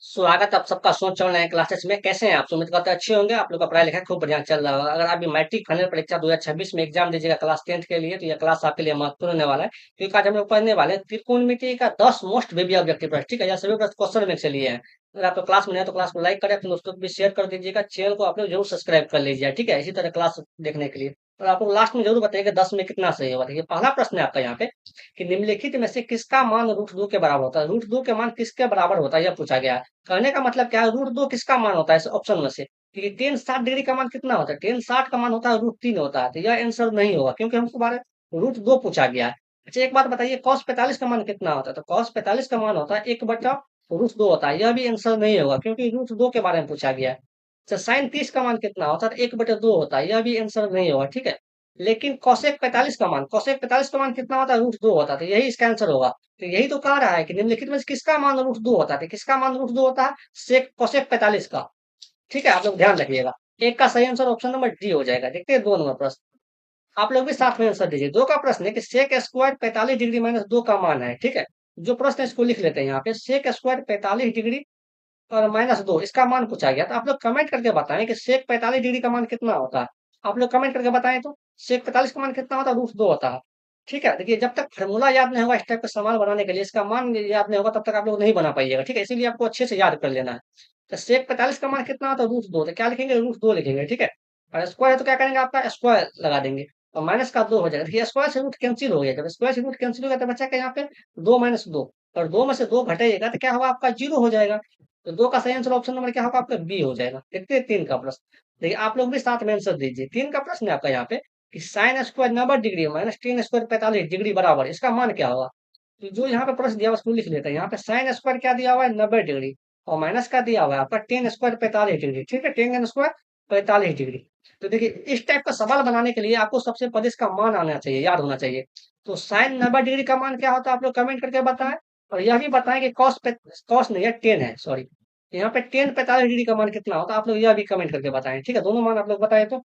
स्वागत आप सबका सोच नए क्लासेस में। कैसे हैं आप? उम्मीद करते हैं अच्छे होंगे। आप लोग का पढ़ाई लिखाई खूब बढ़िया चल रहा होगा। अगर आप भी मैट्रिक फाइनल परीक्षा 2026 में एग्जाम दीजिएगा क्लास 10th के लिए, तो यह क्लास आपके लिए महत्वपूर्ण होने वाला है, क्योंकि आज हम लोग पढ़ने वाले हैं त्रिकोणमिति का 10 मोस्ट बेबी ऑब्जेक्टिव प्रश्न। ठीक है, यह सभी प्रश्न क्वेश्चन में से लिए हैं। अगर आपको क्लास में नहीं है तो क्लास को लाइक करें, अपने दोस्तों को भी शेयर कर दीजिएगा। चैनल को आप लोग जरूर सब्सक्राइब कर लीजिए। ठीक है, इसी तरह क्लास देखने के लिए। और आप लोग लास्ट में जरूर बताइएगा 10 में कितना सही होगा। देखिए, पहला प्रश्न है आपका यहाँ पे कि निम्नलिखित में से किसका मान रूट 2 के बराबर होता है। रूट 2 के मान किसके बराबर होता है, यह पूछा गया है। कहने का मतलब क्या है, रूट 2 किसका मान होता है इस ऑप्शन में से। क्योंकि टेन 60 डिग्री का मान कितना होता है, टेन 60 का मान होता है रूट 3 होता है। तो यह आंसर नहीं होगा, क्योंकि हमको बारे रूट 2 पूछा गया है। अच्छा, एक बात बताइए, cos 45 का मान कितना होता है। तो cos 45 का मान होता है 1/√2 होता है। यह भी आंसर नहीं होगा, क्योंकि रूट 2 के बारे में पूछा गया है। अच्छा, sin 30 का मान कितना होता है, 1/2 होता है। यह भी आंसर नहीं होगा। ठीक है, लेकिन cosec 45 का मान कितना होता है, रूट 2 होता है। तो यही इसका आंसर होगा। तो यही तो कह रहा है कि निम्नलिखित में से किसका मान रूट 2 होता है। तो किसका मान रूट 2 होता है, सेक कोसेक 45 का। ठीक है, आप लोग ध्यान रखिएगा। एक का सही आंसर ऑप्शन नंबर डी हो जाएगा। देखते हैं 2 नंबर प्रश्न। आप लोग भी साथ में आंसर दीजिए। 2 का प्रश्न है कि सेक स्क्वायर 45 डिग्री -2 का मान है। ठीक है, जो प्रश्न है इसको लिख लेते हैं यहाँ पे। सेक स्क्वायर 45 डिग्री और -2 इसका मान पूछा गया। तो आप लोग कमेंट करके बताएं कि सेक 45 डिग्री का मान कितना होता है। आप लोग कमेंट करके बताएं तो। सेक 45 का मान कितना होता है, रूट 2 होता है। ठीक है, देखिए, जब तक फॉर्मूला याद नहीं होगा इस टाइप का सवाल बनाने के लिए, इसका मान याद नहीं होगा, तब तक आप लोग नहीं बना पाइएगा। ठीक है, इसीलिए आपको अच्छे से याद कर लेना है। तो सेक 45 का मान कितना होता है, रूट 2। तो क्या लिखेंगे, रूट 2 लिखेंगे। ठीक है, और स्क्वायर है तो क्या करेंगे, आपका स्क्वायर लगा देंगे। और माइनस का 2 हो जाएगा। देखिए, स्क्वायर से रूट कैंसिल हो गया। जब स्क्वायर से रूट कैंसिल हो गया तो बचा क्या यहाँ पे, 2 - 2। और 2 में से 2 घटाइएगा तो क्या होगा, आपका 0 हो जाएगा। तो 2 का सही आंसर ऑप्शन नंबर क्या होगा, आपका बी हो जाएगा। देखते हैं 3 का प्रश्न। देखिए, आप लोग भी साथ में आंसर दीजिए। 3 का प्रश्न है आपका यहाँ पे कि sine square 90 degree -ten square 45 degree बराबर, इसका मान क्या होगा। तो जो यहाँ पे प्रश्न दिया हुआ उसको लिख लेते हैं। यहाँ पे साइन स्क्वायर क्या दिया हुआ है, 90 डिग्री, और माइनस का दिया हुआ है आपका टेन स्क्वायर 45 डिग्री। ठीक है, टेन स्क्वायर 45 डिग्री। तो देखिए, इस टाइप का सवाल बनाने के लिए आपको सबसे पहले इसका मान आना चाहिए, याद होना चाहिए। तो साइन 90 डिग्री का मान क्या होता है, आप लोग कमेंट करके बताएं। और यह भी बताएं कि कॉस नहीं है, टेन है, सॉरी। यहाँ पे टेन 45 डिग्री का मान कितना होता है, आप लोग यह भी कमेंट करके बताएं। ठीक है, दोनों मान आप लोग बताएं तो।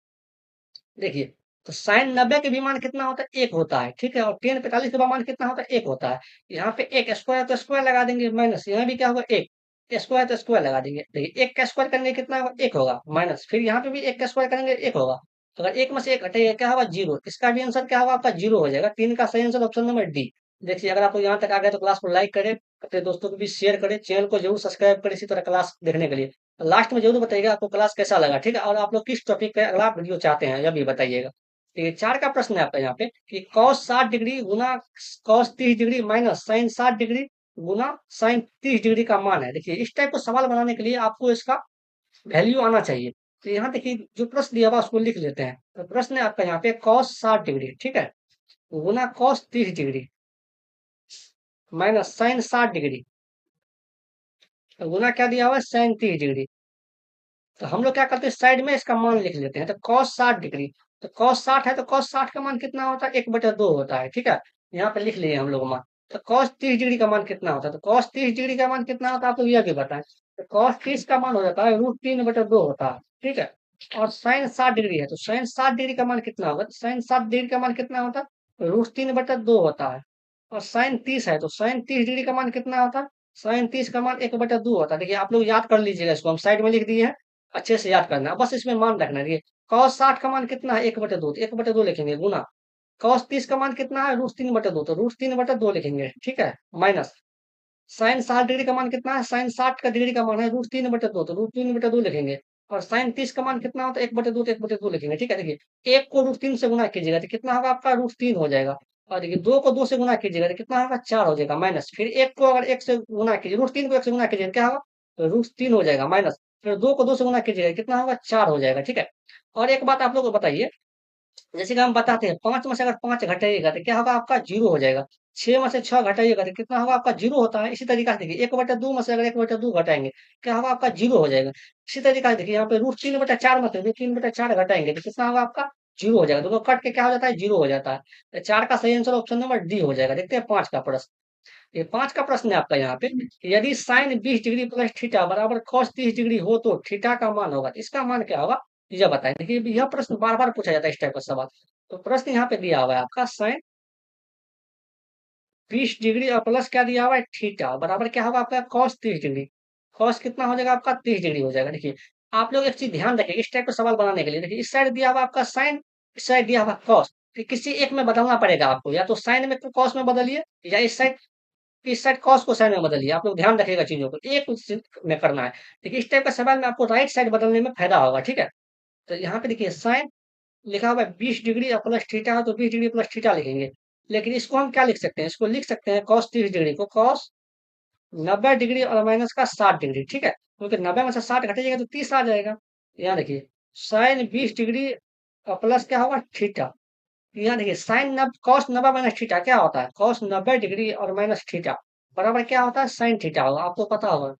देखिए, तो साइन 90 के भी मान कितना होता है, 1 होता है। ठीक है, और टेन 45 का मान कितना होता है, 1 होता है। यहाँ पे एक स्क्वायर तो स्क्वायर लगा देंगे, माइनस यहाँ भी क्या होगा, एक स्क्वायर तो स्क्वायर लगा देंगे। देखिए, एक का स्क्वायर करेंगे कितना होगा, 1 होगा, माइनस फिर यहाँ पे भी एक का स्क्वायर करेंगे, 1 होगा। अगर एक में से एक हटेगा क्या होगा, 0। इसका भी आंसर क्या होगा, आपका 0 हो जाएगा। 3 का सही आंसर ऑप्शन नंबर डी। देखिए, अगर आप लोग यहाँ तक आ गए तो क्लास को लाइक करें, अपने दोस्तों को भी शेयर करें, चैनल को जरूर सब्सक्राइब करें इसी तरह क्लास देखने के लिए। लास्ट में जरूर बताइएगा आपको क्लास कैसा लगा। ठीक है, और आप लोग किस टॉपिक पे अगला वीडियो चाहते हैं, यह भी बताइएगा। ये 4 का प्रश्न है आपका यहाँ पे कि कॉस 60 डिग्री गुना cos 30 degree minus sine 60 degree गुना साइन 30 डिग्री का मान है। देखिए, इस टाइप का सवाल बनाने के लिए आपको इसका वैल्यू आना चाहिए। तो यहाँ देखिए, जो प्रश्न दिया हुआ उसको लिख लेते हैं। तो प्रश्न है आपका यहाँ पे कॉस 60 डिग्री, ठीक है, गुना cos 30 degree minus sine 60 degree, तो गुना क्या दिया हुआ है, साइन 30 डिग्री। तो हम लोग क्या करते हैं, साइड में इसका मान लिख लेते हैं। तो cos 60 डिग्री, तो cos 60 है तो cos 60 का मान कितना होता है, 1/2 होता है। ठीक है, यहाँ पे लिख लिए हम लोग मान। तो cos 30 डिग्री का मान कितना होता है, तो cos 30 डिग्री का मान कितना होता है, आप लोग यह भी बताएं। तो cos 30 का मान हो जाता है √3/2 होता है। ठीक है, और साइन 60 डिग्री है तो साइन 60 डिग्री का मान कितना होगा, तो साइन 60 डिग्री का मान कितना होता है, √3/2 होता है। और साइन 30 है तो साइन 30 डिग्री का मान कितना होता है, साइन 30 का मान 1/2 होता है। देखिए, आप लोग याद कर लीजिएगा, इसको हम साइड में लिख दिए हैं, अच्छे से याद करना है। बस इसमें मान रखना है। देखिए, cos 60 का मान कितना है, 1/2, तो 1/2 लिखेंगे, गुना cos 30 का मान कितना है, √3/2, तो √3/2 लिखेंगे। ठीक है, माइनस साइन 60 डिग्री का मान कितना है, साइन 60 का डिग्री का मान है √3/2, तो √3/2 लिखेंगे। और साइन 30 का मान कितना होता है, 1/2, तो 1/2 लिखेंगे। ठीक है, देखिए, एक को √3 से गुना कीजिएगा तो कितना होगा, आपका √3 हो जाएगा। और देखिए, 2 को 2 से गुना कीजिएगा तो कितना होगा, 4 हो जाएगा, माइनस फिर एक को अगर 1 से गुना कीजिए, √3 को 1 से गुना कीजिएगा क्या होगा, तो √3 हो जाएगा, माइनस फिर 2 को 2 से गुना कीजिएगा कितना होगा, 4 हो जाएगा। ठीक है, और एक बात आप लोग को बताइए, जैसे कि हम बताते हैं, 5 में से अगर 5 घटाइएगा तो क्या होगा, आपका 0 हो जाएगा। 6 में से 6 घटाइएगा तो कितना होगा, आपका 0 होता है। इसी तरीका से देखिए, 1/2 में से अगर 1/2 घटाएंगे क्या होगा, आपका 0 हो जाएगा। इसी तरीका से देखिए, यहाँ पे √3/4 में से √3/4 घटाएंगे तो कितना होगा, आपका 0 हो जाएगा। दोनों कट के क्या हो जाता है, 0 हो जाता है। तो 4 का सही आंसर ऑप्शन नंबर डी हो जाएगा। देखते हैं 5 का प्रश्न। ये 5 का प्रश्न है आपका यहाँ पे कि यदि साइन 20 डिग्री प्लस थीटा बराबर कॉस 30 डिग्री हो तो थीटा का मान होगा, तो इसका मान क्या होगा, यह बताएं। देखिए, यह प्रश्न बार बार पूछा जाता है इस टाइप का सवाल। तो प्रश्न यहाँ पे दिया हुआ है आपका साइन 20 डिग्री और प्लस क्या दिया हुआ है, थीटा बराबर क्या होगा, आपका कॉस 30 डिग्री। कॉस कितना हो जाएगा आपका 30 डिग्री हो जाएगा। देखिए आप लोग एक चीज ध्यान रखिए इस टाइप का सवाल बनाने के लिए, देखिए इस साइड दिया हुआ आपका साइन, इस साइड दिया हुआ कॉस, तो किसी एक में बदलना पड़ेगा आपको, या तो साइन में कॉस में बदलिए, या इस साइड कॉस को साइन में बदलिए। आप लोग ध्यान रखिएगा चीजों को, एक में करना है। देखिए इस टाइप का सवाल में आपको राइट साइड बदलने में फायदा होगा, ठीक है। तो यहाँ पे देखिए साइन लिखा हुआ है 20 डिग्री और प्लस थीटा है, तो 20 डिग्री प्लस थीटा लिखेंगे। लेकिन इसको हम क्या लिख सकते हैं, इसको लिख सकते हैं कॉस 30 डिग्री को कॉस 90 डिग्री और माइनस का 60 डिग्री, ठीक है, क्योंकि 90 में से 60 घटेगा तो 30 आ जाएगा। यहाँ देखिए साइन 20 डिग्री और प्लस क्या होगा थीटा, यहाँ देखिए साइन नब कॉस 90 माइनस थीटा क्या होता है, कॉस 90 डिग्री और माइनस थीटा बराबर क्या होता है साइन थीटा होगा, आपको पता होगा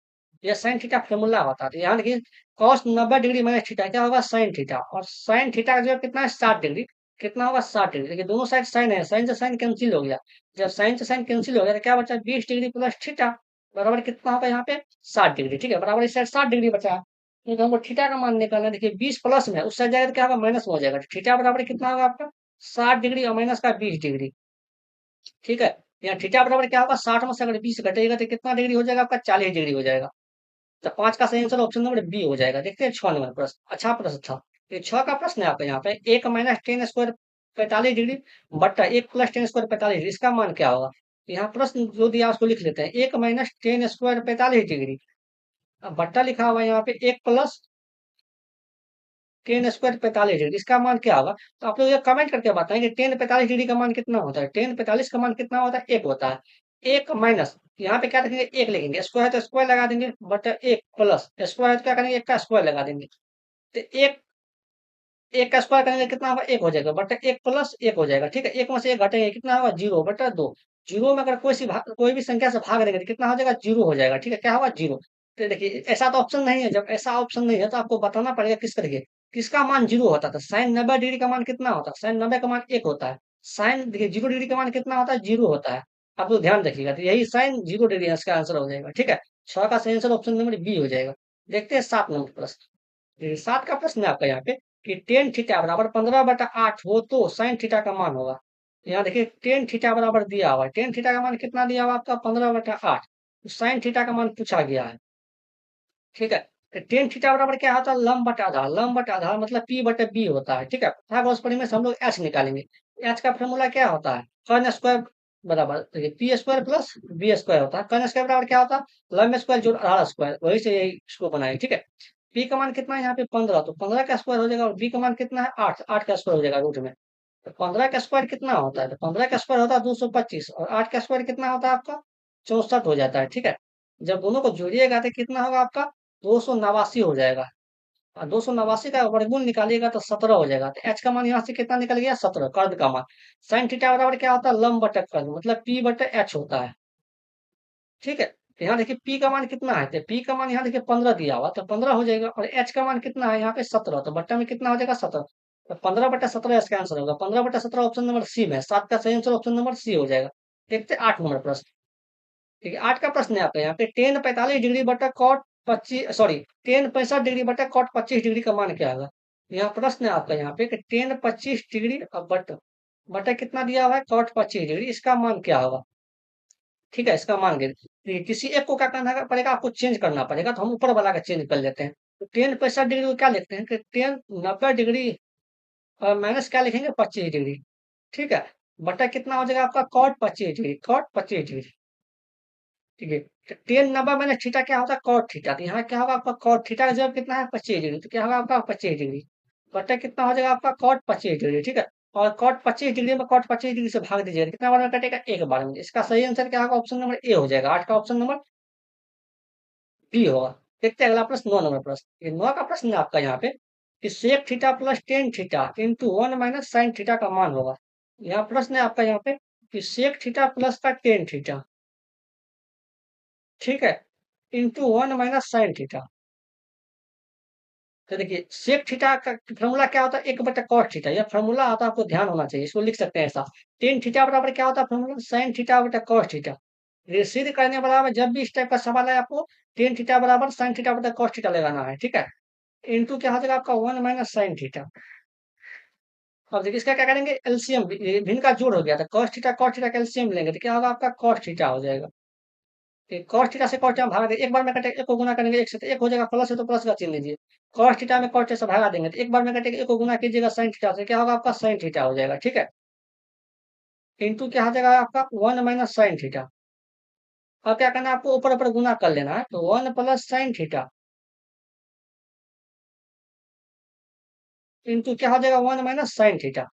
यह साइन थीटा फॉर्मूला होता है। तो यहाँ देखिए कॉस 90 डिग्री माइनस थीटा क्या होगा साइन थीटा, और साइन थीटा का जो है कितना है 60 डिग्री, कितना होगा 60 डिग्री। देखिए दोनों साइड साइन है, साइन से साइन कैंसिल हो गया, जब साइन से साइन कैंसिल हो गया तो क्या बचा 20 डिग्री प्लस थीटा बराबर कितना होगा यहाँ पे 60 डिग्री, ठीक है, बराबर इस साइड 60 डिग्री बचा है। क्योंकि हमको थीटा का मान निकालना है, देखिए 20 प्लस में है, उस साइड जाएगा तो क्या होगा माइनस में हो जाएगा, थीटा बराबर कितना होगा आपका 60 डिग्री और माइनस का 20 डिग्री, ठीक है। यहाँ थीटा बराबर क्या होगा 60 में से अगर 20 घटेगा तो कितना डिग्री हो जाएगा आपका 40 डिग्री हो जाएगा। तो 5 का सही आंसर ऑप्शन नंबर बी हो जाएगा। देखते हैं 6 नंबर प्रश्न, अच्छा प्रश्न था। ये 6 का प्रश्न है आपका यहाँ पे 1 माइनस टेन स्क्वायर 45 डिग्री बट्टा 1 प्लस टेन स्क्वायर 45 डिग्री, इसका मान क्या होगा। यहाँ प्रश्न जो दिया उसको लिख लेते हैं 1 माइनस टेन स्क्वायर 45 डिग्री, अब बट्टा लिखा हुआ है यहाँ पे 1 प्लस टेन स्क्वायर 45 डिग्री, इसका मान क्या होगा। तो आप लोग ये कमेंट करके बताएं कि टेन 45 डिग्री का मान कितना होता है, टेन 45 का मान कितना होता है एक होता है, एक माइनस यहाँ पे क्या रखेंगे एक लिखेंगे, स्क्वायर है तो स्क्वायर लगा देंगे बट एक प्लस स्क्वायर है तो क्या करेंगे एक का स्क्वायर लगा देंगे। तो एक एक का स्क्वायर करेंगे कितना होगा एक हो जाएगा बट एक प्लस एक हो जाएगा, ठीक है, एक में से एक घटेंगे कितना होगा 0/2, जीरो में अगर कोई भी संख्या से भाग देंगे तो कितना हो जाएगा 0 हो जाएगा, ठीक है, क्या होगा 0। तो देखिए ऐसा तो ऑप्शन नहीं है, जब ऐसा ऑप्शन नहीं है तो आपको बताना पड़ेगा किस तरीके किसका मान 0 होता था। साइन 90 डिग्री का मान कितना होता है, साइन 90 का मान एक होता है, साइन देखिए 0 डिग्री का मान कितना होता है 0 होता है। आप लोग ध्यान रखिएगा, तो यही साइन 0 डिग्री इसका आंसर हो जाएगा, ठीक है। 6 का सही आंसर ऑप्शन नंबर बी हो जाएगा। देखते हैं 7 नंबर प्रश्न। 7 का प्रश्न है आपका यहाँ पे कि टेन थीटा बराबर 15/8 हो तो साइन थीटा का मान होगा। यहाँ देखिए टेन थीटा बराबर दिया हुआ है, टेन थीटा का मान कितना दिया हुआ है आपका 15/8, तो साइन थीटा का मान पूछा गया है, ठीक है। तो टेन थीटा बराबर क्या होता है लंब बटा आधार, लंब बटा आधार मतलब पी बटे बी होता है, ठीक है। पाइथागोरस प्रमेय से हम लोग एच निकालेंगे, एच का फॉर्मूला क्या होता है कॉन स्क्वायर बराबर P square plus B square होता है, कॉन स्क्वायर बराबर क्या होता है लंब स्क्वायर जोड़ आधार स्क्वायर, वही से यही इसको बनाए, ठीक है। पी का मान कितना है यहाँ पे 15, तो 15 का स्क्वायर हो जाएगा, और बी का मान कितना है 8, 8 का स्क्वायर हो जाएगा रूट में। तो 15 का स्क्वायर कितना होता है, तो 15 का स्क्वायर होता है 225, और 8 का स्क्वायर कितना होता है आपका 64 हो जाता है, ठीक है। जब दोनों को जोड़िएगा तो कितना होगा आपका 289 हो जाएगा, और 289 का वर्गमूल निकालिएगा तो 17 हो जाएगा। तो एच का मान यहाँ से कितना निकल गया 17, कर्द का मान। साइन थीटा बराबर क्या होता है लंब बटे कर्द मतलब पी बटे एच होता है, ठीक है। तो यहाँ देखिए पी का मान कितना है, तो पी का मान यहाँ देखिए 15 दिया हुआ तो 15 हो जाएगा, और एच का मान कितना है यहाँ पे 17, तो बट्टा में कितना हो जाएगा 17, तो 15/17 इसका आंसर होगा। 15/17 ऑप्शन नंबर सी में, 7 का सही आंसर ऑप्शन नंबर सी हो जाएगा। देखते 8 नंबर प्रश्न, ठीक है। 8 का प्रश्न है आपका यहाँ पे टेन 45 डिग्री बटा कॉट 25 सॉरी टेन 65 डिग्री बटा कॉट 25 डिग्री का मान क्या होगा। यहाँ प्रश्न है आपका यहाँ पे कि टेन 25 डिग्री और बटा बटा कितना दिया हुआ है कॉट 25 डिग्री, इसका मान क्या होगा, ठीक है, इसका मान किसी एक को क्या करना पड़ेगा आपको चेंज करना पड़ेगा, तो हम ऊपर वाला का चेंज कर लेते हैं। तो टेन 65 डिग्री को क्या लिखते हैं कि टेन 90 डिग्री और माइनस क्या लिखेंगे 25 डिग्री, ठीक है, बटा कितना हो जाएगा आपका कॉट 25 डिग्री, कॉट 25 डिग्री, ठीक है। तो टेन 90 माइनस थीटा क्या होता है कॉट थीटा, तो यहाँ क्या होगा आपका कॉट थीटा का जवाब कितना है 25 डिग्री, तो क्या होगा आपका 25 डिग्री बटा कितना हो जाएगा आपका कॉट 25 डिग्री, ठीक है। और कॉट 25 डिग्री में कॉट 25 डिग्री से भाग दीजिएगा तो कितना बार में कटेगा एक बार में, इसका सही आंसर क्या होगा ऑप्शन नंबर ए हो जाएगा, 8 का ऑप्शन नंबर बी होगा। देखते हैं अगला प्रश्न 9 नंबर प्रश्न। ये 9 का प्रश्न है आपका यहाँ पे कि sec theta plus tan theta into one minus sine theta का मान होगा। यहाँ प्रश्न है आपका यहाँ पे कि सेक थीटा प्लस का टेन थीटा, ठीक है, into one minus sine theta. तो देखिए सेक थीटा का फॉर्मूला क्या होता है एक बटा कॉट थीटा, यह फॉर्मूला आता है आपको ध्यान होना चाहिए, इसको लिख सकते हैं ऐसा। टेन थीटा बराबर क्या होता है फॉर्मूला साइन थीटा बटा कॉस थीटा। ये सिद्ध करने बराबर जब भी इस टाइप का सवाल है आपको टेन थीटा बराबर साइन थीटा बटा कॉस थीटा लगाना है, ठीक है। इंटू क्या हो जाएगा आपका वन माइनस साइन थीटा। अब देखिए इसका क्या करेंगे एलसीएम, भिन्न का जोड़ हो गया था कॉस थीटा कॉस थीटा का एलसीएम लेंगे तो क्या होगा आपका कॉस थीटा हो जाएगा, कॉस थीटा से कॉस थीटा भागा देंगे, एक बार में कटेगा, एक को गुना करेंगे एक से, तो एक हो जाएगा, प्लस है तो प्लस का चिन्ह लीजिए। कॉस थीटा में कॉस थीटा से भागा देंगे, तो एक बार में कटेगा, एक को गुना कीजिएगा साइन थीटा से, क्या होगा आपका साइन थीटा हो जाएगा, ठीक है। इंटू क्या हो जाएगा आपका 1 - साइन थीटा। अब क्या करना है आपको, ऊपर ऊपर गुना कर लेना है, तो 1 + साइन थीटा इंटू क्या हो जाएगा 1 - साइन थीटा,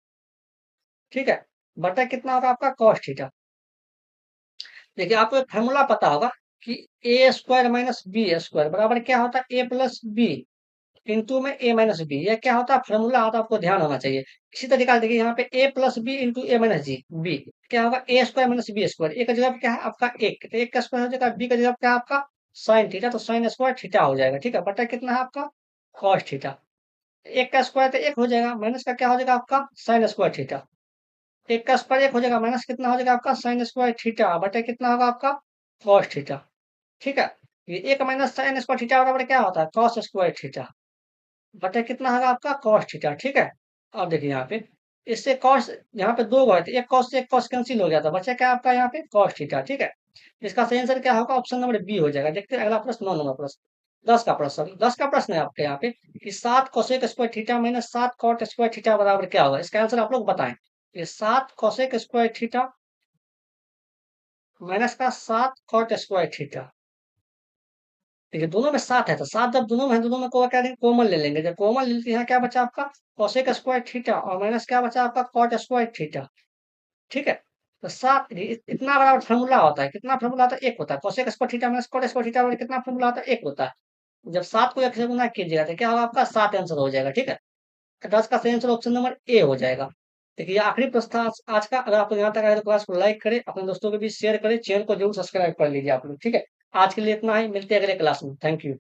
ठीक है, बटा कितना होगा आपका कॉस थीटा। देखिए आपको एक फॉर्मूला पता होगा कि ए स्क्वायर माइनस बी स्क्वायर बराबर क्या होता है, ए प्लस बी इंटू में ए माइनस बी। यह क्या होता है, फॉर्मूला होता है, आपको ध्यान होना चाहिए। इसी तरीका से देखिए यहाँ पे ए प्लस बी इंटू ए माइनस जी बी, क्या होगा ए स्क्वायर माइनस बी स्क्वायर। ए का जवाब क्या है आपका एक, तो एक का स्क्वायर हो जाएगा, बी का जवाब क्या है आपका साइन थीटा, तो साइन स्क्वायर थीटा हो जाएगा, ठीक है, बटा कितना है आपका कॉस थीटा। एक का स्क्वायर तो एक हो जाएगा, माइनस का क्या हो जाएगा आपका साइन स्क्वायर थीटा। एक का स्क्वायर एक हो जाएगा, माइनस कितना हो जाएगा आपका साइन स्क्वायर थीटा, बटे कितना होगा आपका कॉस थीटा, ठीक है। ये एक माइनस साइन स्क्वायर थीटा बराबर क्या होता है कॉस स्क्वायर थीटा, बटे कितना होगा आपका कॉस थीटा, ठीक है। अब देखिए यहाँ पे इससे कॉस, यहाँ पे दो गए थे, एक कॉस से एक कॉस कैंसिल हो गया था, बचा क्या आपका यहाँ पे कॉस थीटा, ठीक है। इसका सही आंसर क्या होगा, ऑप्शन नंबर बी हो जाएगा। देखते हैं अगला प्रश्न, 9 नंबर प्रश्न, 10 का प्रश्न, सॉरी 10 का प्रश्न है आपके यहाँ पे कि 7 cosec square theta minus 7 cot square theta बराबर क्या होगा, इसका आंसर आप लोग बताएं। ये 7 कोसेक स्क्वायर थीटा माइनस का 7 कॉट स्क्वायर थीटा, देखिए दोनों में 7 है, तो 7 जब दोनों में है, दोनों में को क्या लेंगे, कॉमन ले लेंगे। जब कॉमन ले लेते हैं, यहाँ क्या बचा आपका कोसेक स्क्वायर थीटा और माइनस क्या बचा आपका कॉट स्क्वायर थीटा, ठीक है। तो 7 इतना बड़ा फॉर्मूला होता है, कितना फॉर्मूला होता है, एक होता है, cosec square theta minus cot square theta बराबर कितना फॉर्मूला होता है, एक होता है। जब 7 को 1 से गुना कीजिएगा तो क्या होगा आपका 7 आंसर हो जाएगा, ठीक है। तो 10 का सही आंसर ऑप्शन नंबर ए हो जाएगा। देखिए ये आखिरी प्रश्न था आज का। अगर आपको यहाँ तक आए तो क्लास को लाइक करें, अपने दोस्तों के बीच शेयर करें, चैनल को जरूर सब्सक्राइब कर लीजिए आप लोग, ठीक है। आज के लिए इतना ही, मिलते हैं अगले क्लास में, थैंक यू।